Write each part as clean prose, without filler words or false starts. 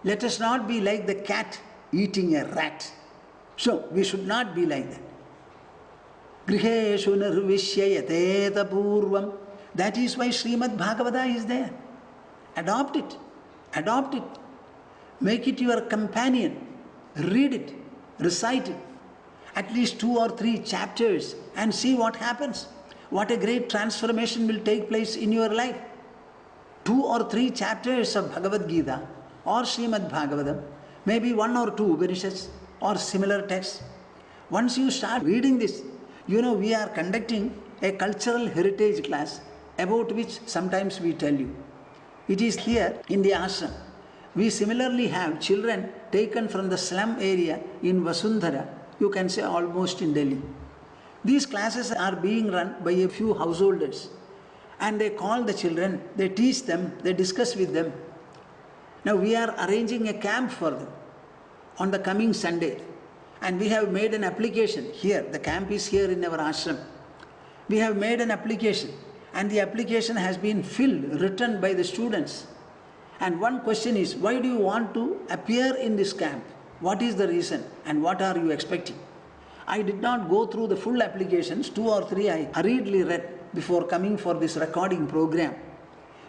Let us not be like the cat eating a rat. So, we should not be like that. Griheshu nirvishya yateta purvam. That is why Srimad Bhagavata is there. Adopt it. Adopt it. Make it your companion. Read it. Recite it. At least 2 or 3 chapters and see what happens. What a great transformation will take place in your life. 2 or 3 chapters of Bhagavad Gita or Srimad Bhagavatam, maybe 1 or 2 Upanishads or similar texts. Once you start reading this, we are conducting a cultural heritage class about which sometimes we tell you. It is here in the ashram. We similarly have children taken from the slum area in Vasundhara, you can say almost in Delhi. These classes are being run by a few householders, and they call the children, they teach them, they discuss with them. Now we are arranging a camp for them on the coming Sunday, and we have made an application here. The camp is here in our ashram. We have made an application, and the application has been filled, written by the students. And one question is, why do you want to appear in this camp? What is the reason and what are you expecting? I did not go through the full applications, 2 or 3 I hurriedly read before coming for this recording program.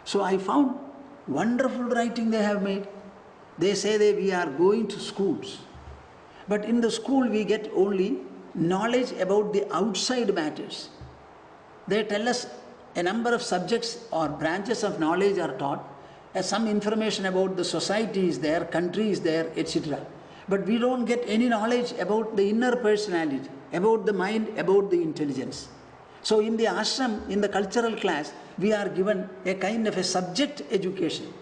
So I found wonderful writing they have made. They say that we are going to schools. But in the school we get only knowledge about the outside matters. They tell us a number of subjects or branches of knowledge are taught. Some information about the society is there, country is there, etc. But we don't get any knowledge about the inner personality, about the mind, about the intelligence. So in the ashram, in the cultural class, we are given a kind of a subject education,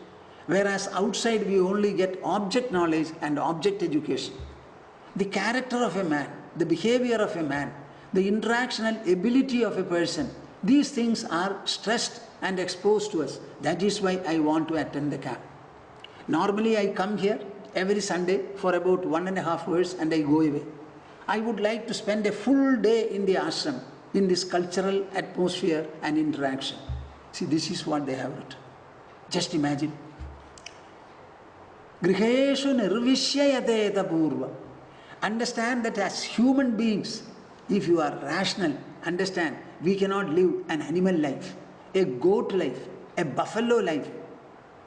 whereas outside we only get object knowledge and object education. The character of a man, the behavior of a man, the interactional ability of a person, these things are stressed and exposed to us. That is why I want to attend the camp. Normally I come here every Sunday for about 1.5 hours and I go away. I would like to spend a full day in the ashram, in this cultural atmosphere and interaction. See, this is what they have written. Just imagine. Griheshu nirvishya yateta purva. Understand that as human beings, if you are rational, understand, we cannot live an animal life, a goat life, a buffalo life,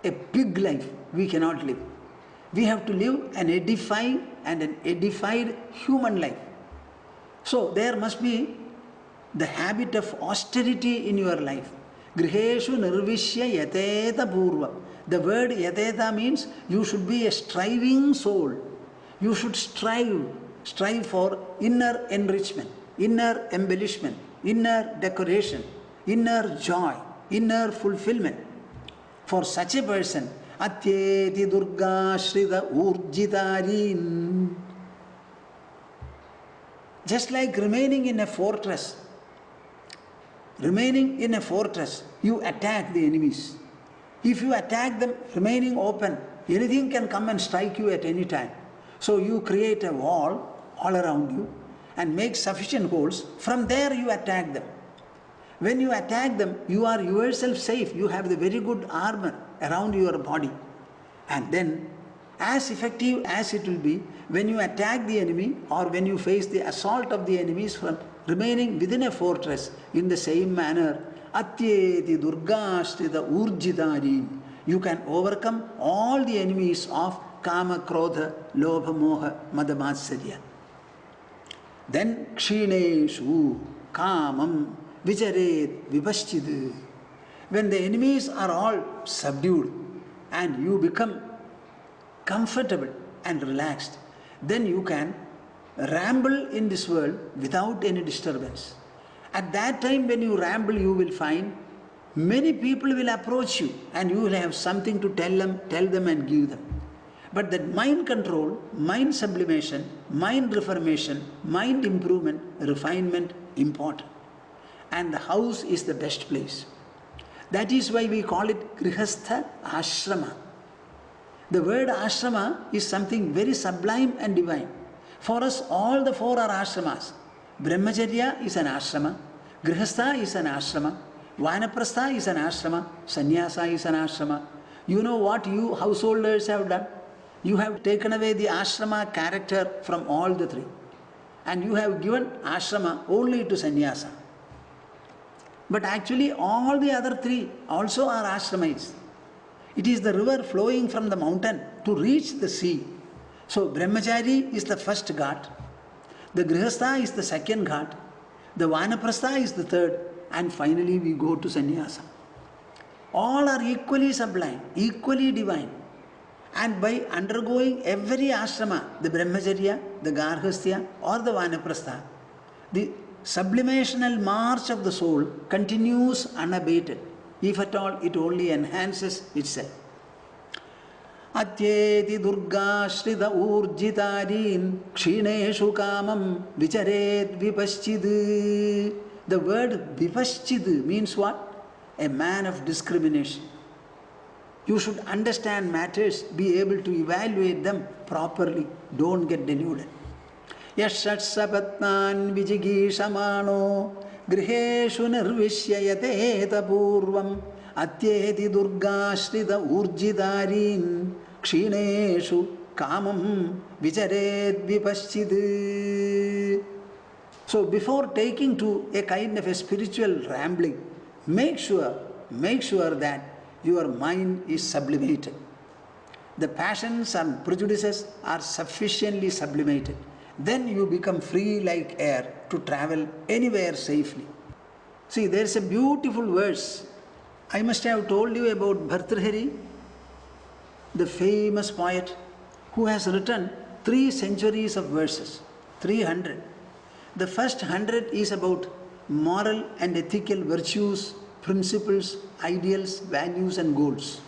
a pig life. We cannot live. We have to live an edifying and an edified human life. So there must be the habit of austerity in your life. Griheshu nirvishya yateta purva. The word yateta means you should be a striving soul. You should strive for inner enrichment, inner embellishment, inner decoration, inner joy, inner fulfillment. For such a person, Atyeti Durga Shrida Urjitarin. Just like remaining in a fortress, you attack the enemies. If you attack them remaining open, anything can come and strike you at any time. So you create a wall all around you and make sufficient holes. From there you attack them. When you attack them, you are yourself safe. You have the very good armor around your body. And then, as effective as it will be, when you attack the enemy or when you face the assault of the enemies from remaining within a fortress, in the same manner, Atyeti Durga Shrida Urjitari, you can overcome all the enemies of Kama, Krodha, Lobha, Moha, Mada, Matsarya. Then Kshineshu, Kamam, Vijaret, Vipashchid. When the enemies are all subdued and you become comfortable and relaxed, then you can ramble in this world without any disturbance. At that time when you ramble, you will find many people will approach you and you will have something to tell them and give them. But that mind control, mind sublimation, mind reformation, mind improvement, refinement, important. And the house is the best place. That is why we call it Grihastha Ashrama. The word ashrama is something very sublime and divine. For us, all the 4 are ashramas. Brahmacharya is an ashrama, Grihastha is an ashrama, Vanaprastha is an ashrama, Sannyasa is an ashrama. You know what you householders have done? You have taken away the ashrama character from all the three. And you have given ashrama only to sannyasa. But actually all the other three also are ashramites. It is the river flowing from the mountain to reach the sea. So brahmachari is the first ghat, the grihastha is the second ghat, the vanaprastha is the third, and finally we go to sannyasa. All are equally sublime, equally divine. And by undergoing every ashrama, the brahmacharya, the garhastya or the vanaprastha, the sublimational march of the soul continues unabated. If at all, it only enhances itself. Atyeti durgashrita urjitarin kshineshu kamam vicharet vipaschid. The word vipaschid means what? A man of discrimination. You should understand matters, be able to evaluate them properly. Don't get deluded. Yashatsapatnan vijigishamano griheshu nirvishyayate purvam atyeti durgashrita urjitarin kshineshu kamam vicharet vipaschid. So before taking to a kind of a spiritual rambling, make sure that your mind is sublimated. The passions and prejudices are sufficiently sublimated. Then you become free like air to travel anywhere safely. See, there is a beautiful verse. I must have told you about Bhartrhari, the famous poet who has written 3 centuries of verses, 300. The first 100 is about moral and ethical virtues, principles, ideals, values and goals.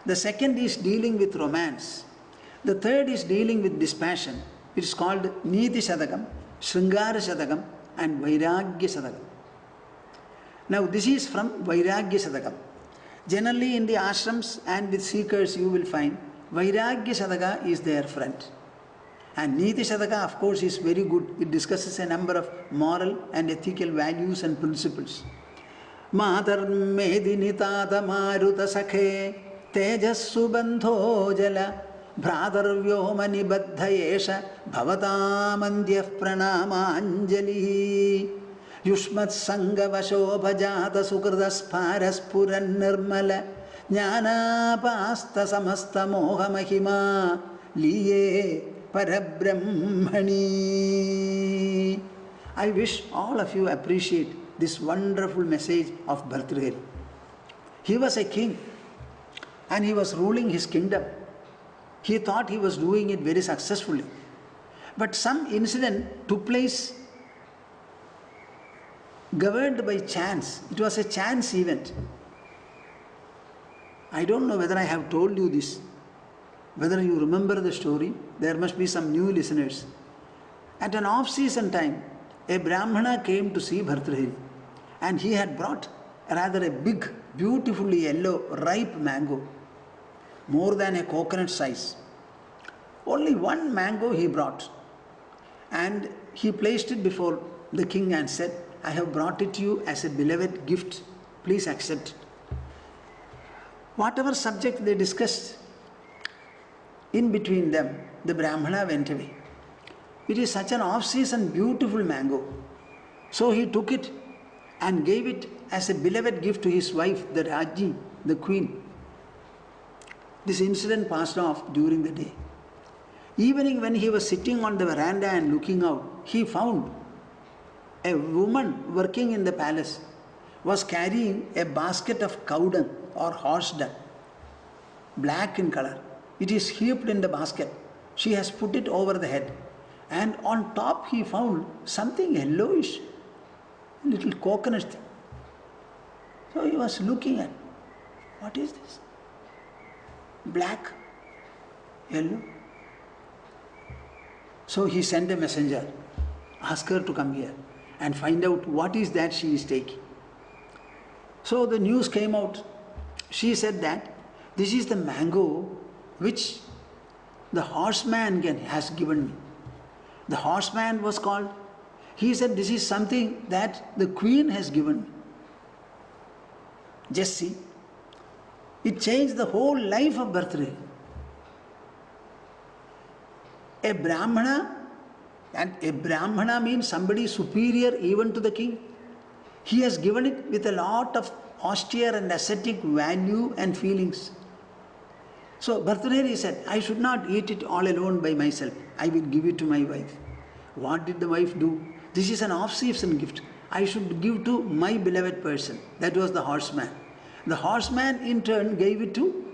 The second is dealing with romance. The third is dealing with dispassion. It is called Niti Shadakam, Sringara Shadakam and Vairagya Shadakam. Now this is from Vairagya Shadakam. Generally in the ashrams and with seekers you will find Vairagya Shadaka is their friend. And Niti Shadaka of course is very good. It discusses a number of moral and ethical values and principles. Matar medini tata maruta sakhe tejassu bandho jala भ्रातर व्योमनि बद्धयेष भवतामन्त्यः प्रणामाञ्जलिः युष्मत्सङ्गवशोपजात सुकृतस्फारस्फुरन्निर्मल ज्ञानापास्तसमस्तमोहमहिमा लीये परब्रह्मणि. I wish all of you appreciate this wonderful message of Bhartrhari. He was a king and he was ruling his kingdom. He thought he was doing it very successfully. But some incident took place governed by chance. It was a chance event. I don't know whether I have told you this, whether you remember the story. There must be some new listeners. At an off-season time, a Brahmana came to see Bhartrhari and he had brought rather a big, beautifully yellow, ripe mango, more than a coconut size. Only one mango he brought and he placed it before the king and said, I have brought it to you as a beloved gift, please accept it. Whatever subject they discussed, in between them, the Brahmana went away. It is such an off-season beautiful mango. So he took it and gave it as a beloved gift to his wife, the Raji, the queen. This incident passed off during the day. Evening, when he was sitting on the veranda and looking out, he found a woman working in the palace was carrying a basket of cow dung or horse dung, black in color. It is heaped in the basket. She has put it over the head. And on top he found something yellowish, little coconut thing. So he was looking at, what is this? Black, yellow. So he sent a messenger, ask her to come here and find out what is that she is taking. So the news came out. She said that this is the mango which the horseman has given me. The horseman was called. He said this is something that the queen has given me. Just see. It changed the whole life of Bhartrhari. A Brahmana, and a Brahmana means somebody superior even to the king. He has given it with a lot of austere and ascetic value and feelings. So Bhartrihari said, I should not eat it all alone by myself. I will give it to my wife. What did the wife do? This is an off-season gift. I should give to my beloved person. That was the horseman. The horseman in turn gave it to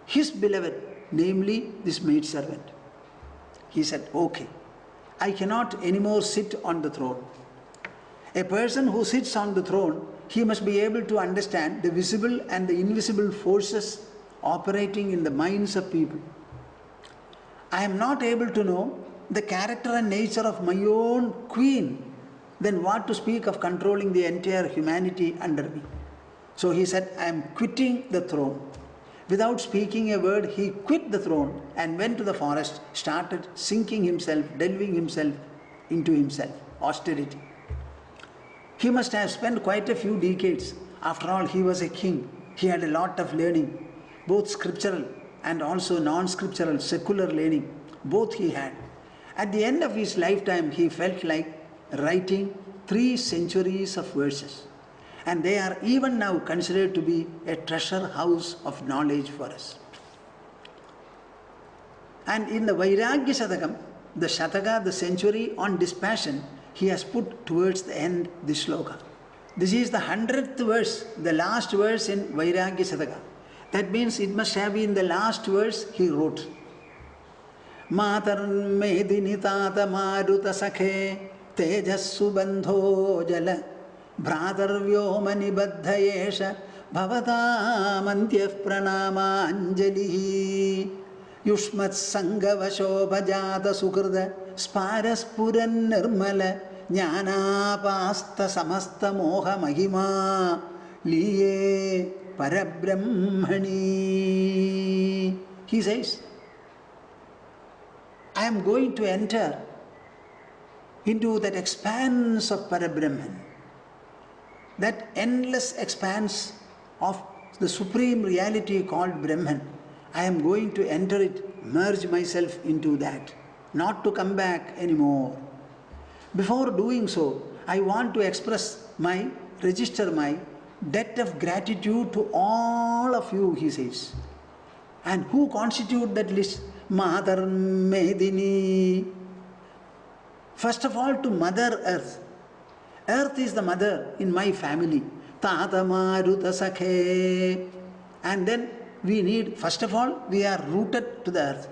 his beloved, namely this maidservant. He said, okay, I cannot anymore sit on the throne. A person who sits on the throne, he must be able to understand the visible and the invisible forces operating in the minds of people. I am not able to know the character and nature of my own queen, then what to speak of controlling the entire humanity under me? So he said, I am quitting the throne. Without speaking a word, he quit the throne and went to the forest, started sinking himself, delving himself into himself, austerity. He must have spent quite a few decades. After all, he was a king. He had a lot of learning, both scriptural and also non-scriptural, secular learning. Both he had. At the end of his lifetime, he felt like writing 3 centuries of verses. And they are even now considered to be a treasure house of knowledge for us. And in the Vairagya Shatakam, the Shataka, the century on dispassion, he has put towards the end this sloka. This is the 100th verse, the last verse in Vairagya Shataka. That means it must have been the last verse he wrote. Matar medini tata maruta sakhe tejassu bandho jala भ्रातर्व्योम निबद्धयेष भवतामन्त्यः प्रणामाञ्जलिः युष्मत्सङ्गवशोपजातसुकृद स्पारस्फुरन्निर्मल ज्ञानापास्तसमस्तमोहमहिमा लीये परब्रह्मणि. He says, I am going to enter into that expanse of Parabrahman, that endless expanse of the supreme reality called Brahman. I am going to enter it, merge myself into that, not to come back anymore. Before doing so, I want to register my debt of gratitude to all of you, he says. And who constitute that list? Matar Medini. First of all, to Mother Earth. Earth is the mother in my family. Tata Maruta Sakhe. And then we need, first of all, we are rooted to the earth.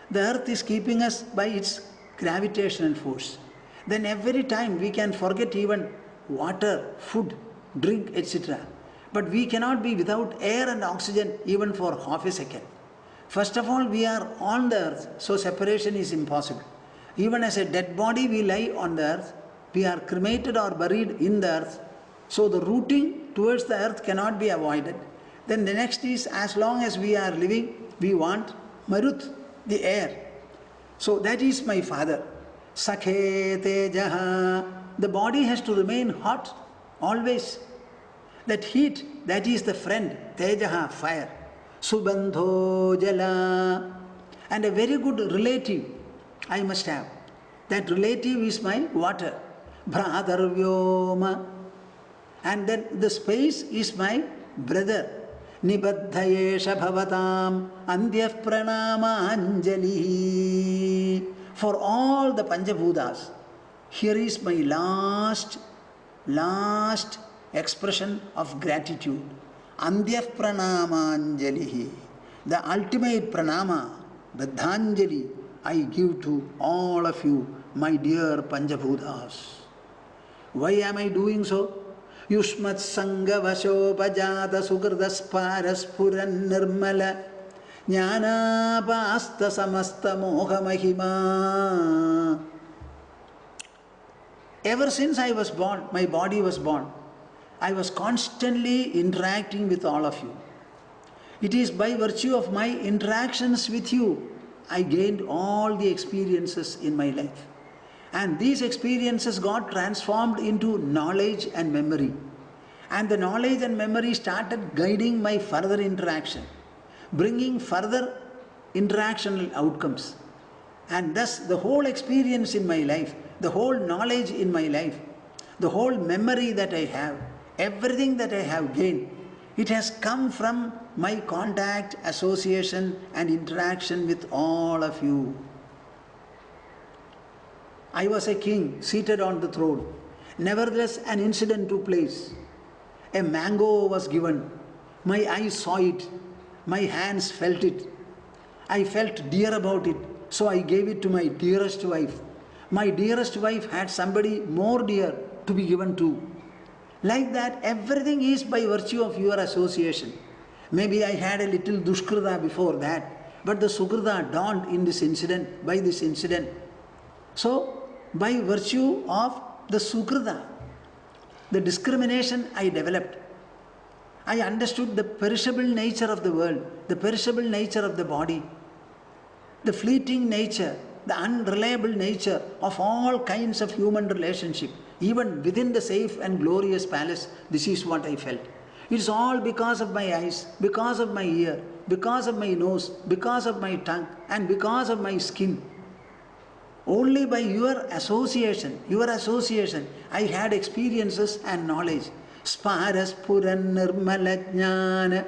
The earth is keeping us by its gravitational force. Then every time we can forget even water, food, drink, etc. But we cannot be without air and oxygen even for half a second. First of all, we are on the earth, so separation is impossible. Even as a dead body, we lie on the earth. We are cremated or buried in the earth. So the rooting towards the earth cannot be avoided. Then the next is, as long as we are living, we want Marut, the air. So that is my father. Sakhe tejaha. The body has to remain hot always. That heat, that is the friend. Tejaha, fire. Subandho jala. And a very good relative I must have. That relative is my water. Bhratarvyoma. And then the space is my brother. Nibaddhayesha bhavatam andyah pranama anjali. For all the Panchabhutas, here is my last expression of gratitude. Andyah pranama anjali. The ultimate pranama, Baddhanjali, I give to all of you, my dear Panchabhutas. Why am I doing so? Yushmat sanga vashopajata sukrdasparaspuran nirmala jnana pasta samasta moha mahima. Ever since I was born, my body was born, I was constantly interacting with all of you. It is by virtue of my interactions with you I gained all the experiences in my life. And these experiences got transformed into knowledge and memory. And the knowledge and memory started guiding my further interaction, bringing further interactional outcomes. And thus the whole experience in my life, the whole knowledge in my life, the whole memory that I have, everything that I have gained, it has come from my contact, association and interaction with all of you. I was a king seated on the throne. Nevertheless, an incident took place. A mango was given. My eyes saw it. My hands felt it. I felt dear about it, so I gave it to my dearest wife. My dearest wife had somebody more dear to be given to. Like that, everything is by virtue of your association. Maybe I had a little dushkrita before that, but the sukrita dawned in this incident, by this incident. So, by virtue of the sukrita, the discrimination I developed, I understood the perishable nature of the world, the perishable nature of the body, the fleeting nature, the unreliable nature of all kinds of human relationship. Even within the safe and glorious palace, this is what I felt. It's all because of my eyes, because of my ear, because of my nose, because of my tongue, and because of my skin. Only by your association, I had experiences and knowledge. Sparas puran nirmala jnana.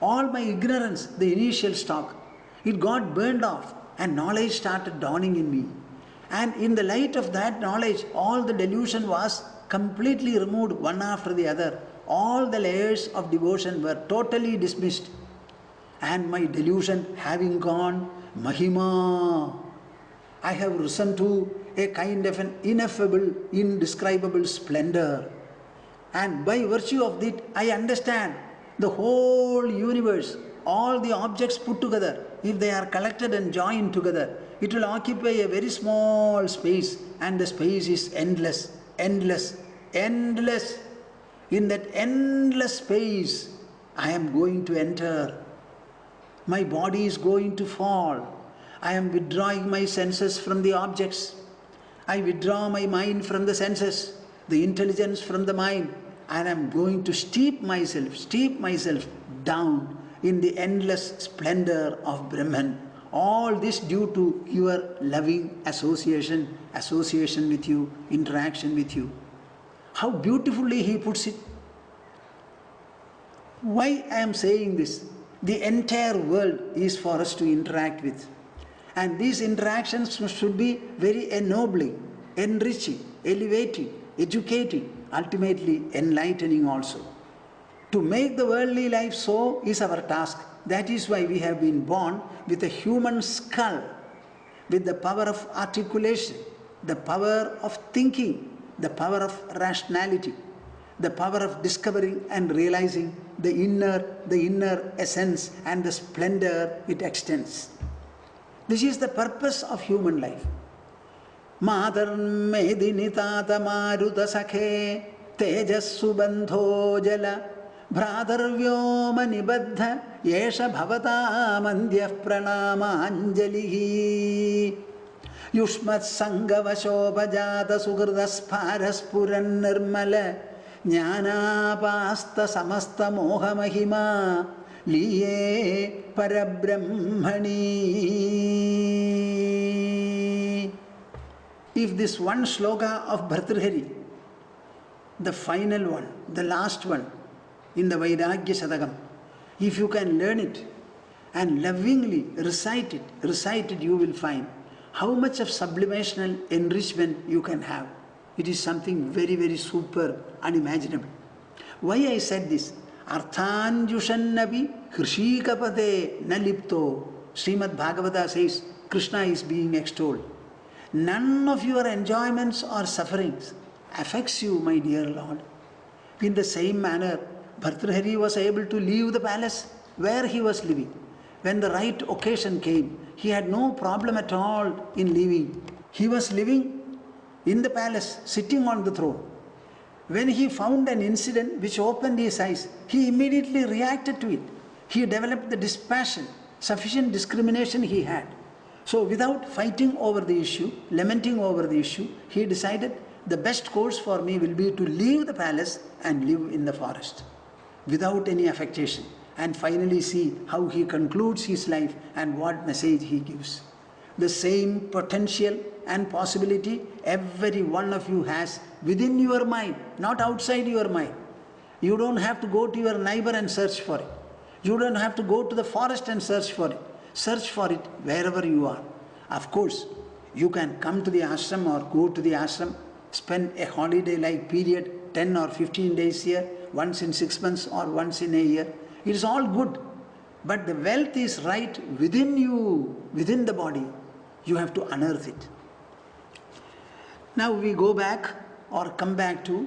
All my ignorance, the initial stock, it got burned off and knowledge started dawning in me. And in the light of that knowledge, all the delusion was completely removed one after the other. All the layers of devotion were totally dismissed. And my delusion having gone, Mahima, I have risen to a kind of an ineffable, indescribable splendor. And by virtue of that, I understand the whole universe, all the objects put together, if they are collected and joined together, it will occupy a very small space, and the space is endless, endless, endless. In that endless space, I am going to enter. My body is going to fall. I am withdrawing my senses from the objects. I withdraw my mind from the senses, the intelligence from the mind, and I am going to steep myself down in the endless splendor of Brahman. All this due to your loving association with you, interaction with you. How beautifully he puts it. Why I am saying this? The entire world is for us to interact with. And these interactions should be very ennobling, enriching, elevating, educating, ultimately enlightening also. To make the worldly life so is our task. That is why we have been born with a human skull, with the power of articulation, the power of thinking, the power of rationality, the power of discovering and realizing the inner essence and the splendor it extends. This is the purpose of human life. Madar medini tata maruta sakhe tejas subandho jala भ्रातर्व्योम निबद्ध येष भवता मन्द्यः प्रणामाञ्जलिः युष्मत्सङ्गवशोपजात सुहृदस्फारस्फुरन्निर्मल ज्ञानापास्तसमस्तमोहमहिमा लीये परब्रह्मणि. If this one shloka of Bhartrhari, the final one, the last one, in the Vairagya Sadakam, if you can learn it and lovingly recite it, you will find how much of sublimational enrichment you can have. It is something very, very superb, unimaginable. Why I said this? Arthanjushannapi Krishikapate Nalipto. Srimad Bhagavata says Krishna is being extolled. None of your enjoyments or sufferings affects you, my dear Lord. In the same manner, Bhartrhari was able to leave the palace where he was living. When the right occasion came, he had no problem at all in leaving. He was living in the palace, sitting on the throne. When he found an incident which opened his eyes, he immediately reacted to it. He developed the dispassion, sufficient discrimination he had. So without fighting over the issue, lamenting over the issue, he decided the best course for me will be to leave the palace and live in the forest without any affectation, and finally see how he concludes his life and what message he gives. The same potential and possibility every one of you has within your mind, not outside your mind. You don't have to go to your neighbor and search for it. You don't have to go to the forest and search for it. Search for it wherever you are. Of course, you can come to the ashram or go to the ashram, spend a holiday-like period, 10 or 15 days here, once in 6 months or once in a year. It is all good. But the wealth is right within you, within the body. You have to unearth it. Now we go back or come back to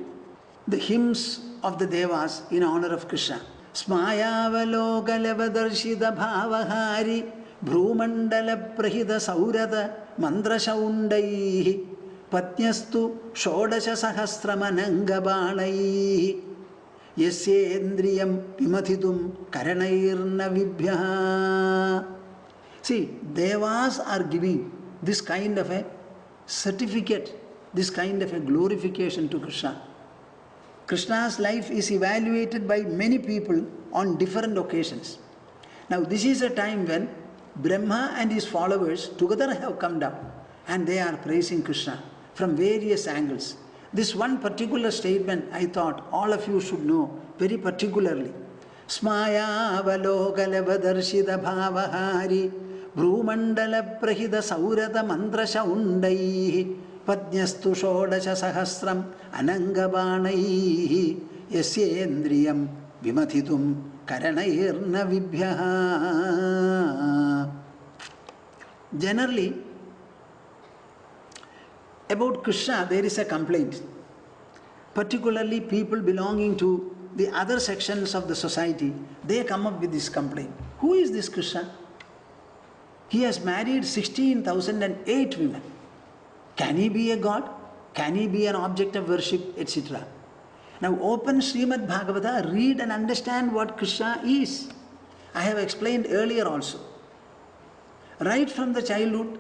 the hymns of the Devas in honor of Krishna. Smayavalokalavadarshita bhavahari bhrumandala prahida saurada mandrashaundaihi patnyastu shodasha sahasramanangabanaihi yasyendriyam pimathitum karanairna vibhyaha. See, Devas are giving this kind of a certificate, this kind of a glorification to Krishna. Krishna's life is evaluated by many people on different occasions. Now this is a time when Brahma and his followers together have come down and they are praising Krishna from various angles. This one particular statement I thought all of you should know very particularly. Smayavalokalavadarshita bhavahari bhrumandala prahida saurata mandrasha undaihi padnyastu shodasha sahasram anangabanaihi yasyendriyam vimathitum karanairna vibhyaha. Generally, about Krishna there is a complaint. Particularly people belonging to the other sections of the society, they come up with this complaint. Who is this Krishna? He has married 16,008 women. Can he be a god? Can he be an object of worship, etc.? Now open Srimad Bhagavata, read and understand what Krishna is. I have explained earlier also. Right from the childhood,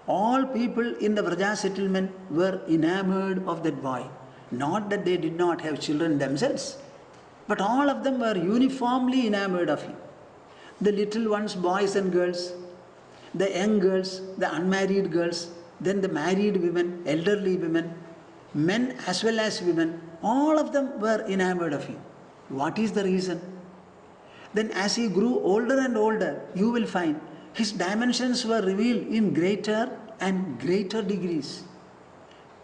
all people in the Vraja settlement were enamored of that boy. Not that they did not have children themselves, but all of them were uniformly enamored of him. The little ones, boys and girls, the young girls, the unmarried girls, then the married women, elderly women, men as well as women, all of them were enamored of him. What is the reason? Then as he grew older and older, you will find his dimensions were revealed in greater and greater degrees.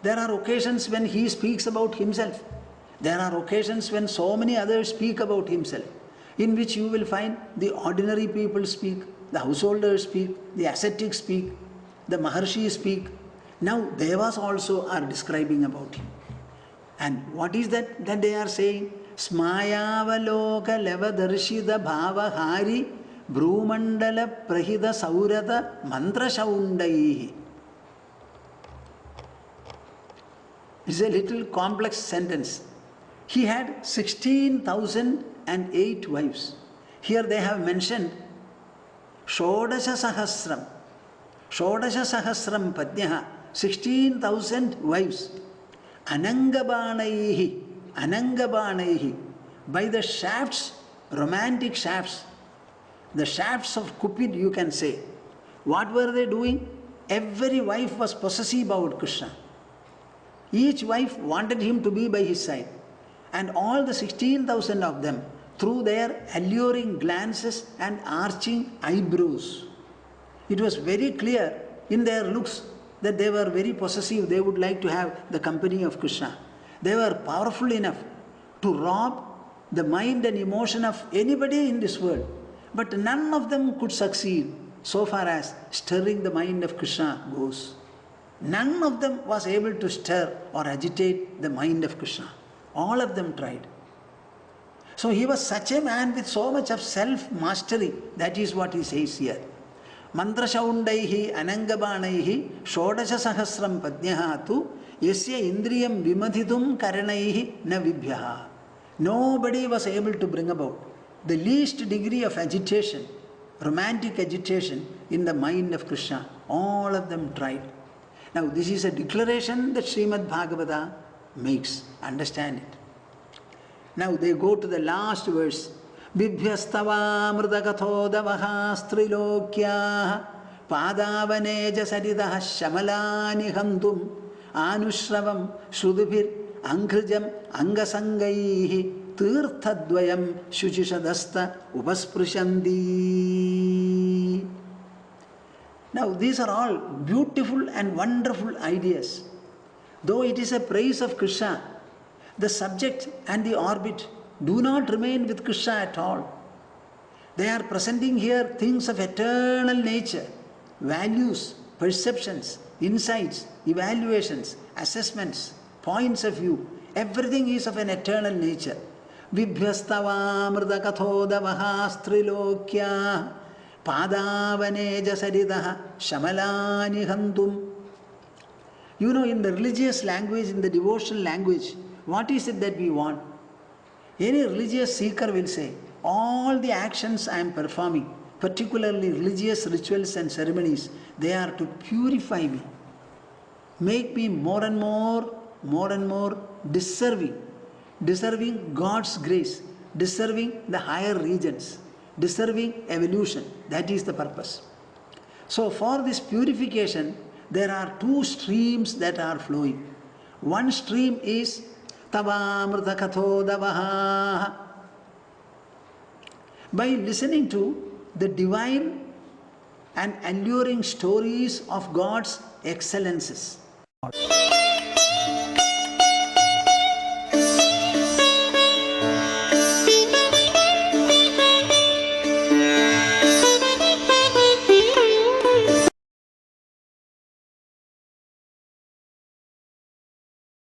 There are occasions when he speaks about himself. There are occasions when so many others speak about himself, in which you will find the ordinary people speak, the householders speak, the ascetics speak, the Maharshis speak. Now Devas also are describing about him. And what is that they are saying? Smayavaloka lavadarshida bhavahari bhrumandala prahida saurata mantrashaundaihi. It's a little complex sentence. He had 16,008 wives. Here they have mentioned Shodasha Sahasram. Shodasha Sahasram Padnyaha, 16,000 wives. Anangabanaihi, Anangabanaihi, by the shafts, romantic shafts, the shafts of Cupid, you can say. What were they doing? Every wife was possessive about Krishna. Each wife wanted him to be by his side. And all the 16,000 of them, through their alluring glances and arching eyebrows, it was very clear in their looks that they were very possessive. They would like to have the company of Krishna. They were powerful enough to rob the mind and emotion of anybody in this world. But none of them could succeed so far as stirring the mind of Krishna goes. None of them was able to stir or agitate the mind of Krishna. All of them tried. So he was such a man with so much of self-mastery. That is what he says here. Mantrashaundaihi anangabanaihi shodasha sahasram padnyaha tu yasya indriyam vimadhitum karanaihi na vibhyaha. Nobody was able to bring about the least degree of agitation, romantic agitation in the mind of Krishna. All of them tried. Now this is a declaration that Srimad Bhagavata makes. Understand it. Now they go to the last verse. Bibhyastava mridakathodavaha strilokya Padavaneja Saridah Shamalani Hantum Anushravam Shrudubhir Anghrijam Angasangaihi Tirthadvayam Shuchishadasta Upasprushandi. Now these are all beautiful and wonderful ideas. Though it is a praise of Krishna, the subject and the orbit do not remain with Krishna at all. They are presenting here things of eternal nature, values, perceptions, insights, evaluations, assessments, points of view. Everything is of an eternal nature. Vibhyastava mridakathodavaha strilokya padavaneja saridaha shamalani hantum. You know, in the religious language, in the devotional language, what is it that we want? Any religious seeker will say, all the actions I am performing, particularly religious rituals and ceremonies, they are to purify me, make me more and more deserving God's grace, deserving the higher regions, deserving evolution. That is the purpose. So for this purification, there are two streams that are flowing. One stream is Tavamrita Kathodavaha. By listening to the divine and alluring stories of God's excellences.